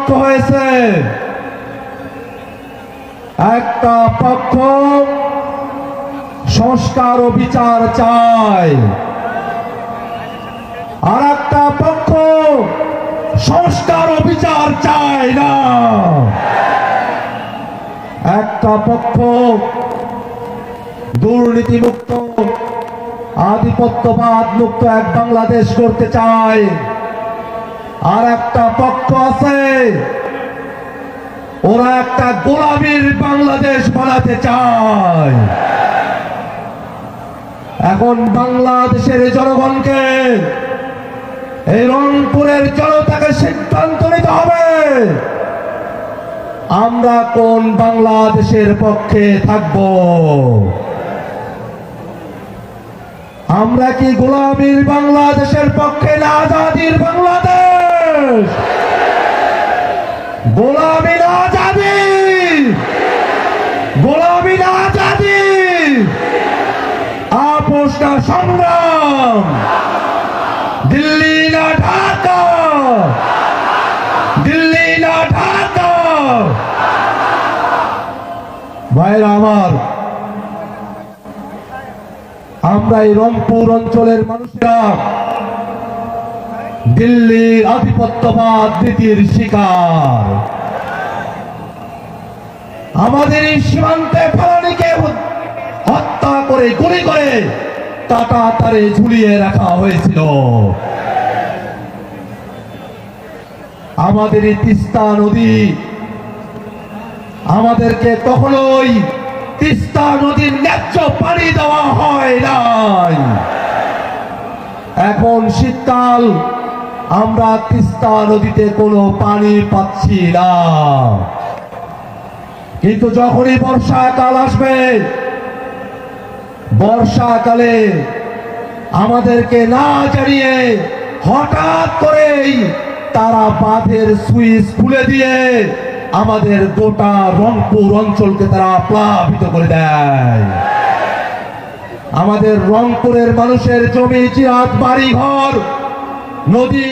পক্ষ হয়েছে। একটা পক্ষ সংস্কার ও বিচার চায়, আর একটা পক্ষ সংস্কার ও বিচার চায় না। একটা পক্ষ দুর্নীতিমুক্ত আধিপত্যবাদ মুক্ত এক বাংলাদেশ করতে চায়, আর একটা পক্ষ আছে ওরা একটা গোলামীর বাংলাদেশ বানাতে চায়। এখন বাংলাদেশের জনগণকে, এই রংপুরের জনতাকে সিদ্ধান্ত নিতে হবে আমরা কোন বাংলাদেশের পক্ষে থাকব। আমরা কি গোলামীর বাংলাদেশের পক্ষে না আজাদির বাংলাদেশ? গোলামী না আজাদি, গোলামী না আজাদি, আপোষ না সংগ্রাম, দিল্লি না ঢাকা, দিল্লি না ঢাকা। ভাইরা আমার, আমরা এই রংপুর অঞ্চলের মানুষরা দিল্লির আধিপত্যবাদ নীতির শিকার। আমাদের এই সীমান্তে ফেলানিকে হত্যা করে গুলি করে কাঁটা তারে ঝুলিয়ে রাখা হয়েছিল। আমাদের এই তিস্তা নদী আমাদেরকে কখনোই তিস্তা নদীর ন্যায্য পানি দেওয়া হয় নাই। এখন শীতকাল, আমরা তিস্তা নদীতে কোনো পানি পাচ্ছি না, কিন্তু যখনই বর্ষাকাল আসবে, বর্ষাকালে আমাদেরকে না জানিয়ে হঠাৎ করেই তারা বাঁধের সুইচ খুলে দিয়ে আমাদের গোটা রংপুর অঞ্চলকে তারা প্লাবিত করে দেয়। আমাদের রংপুরের মানুষের জমি জিরাত, বাড়ি ঘর, নদী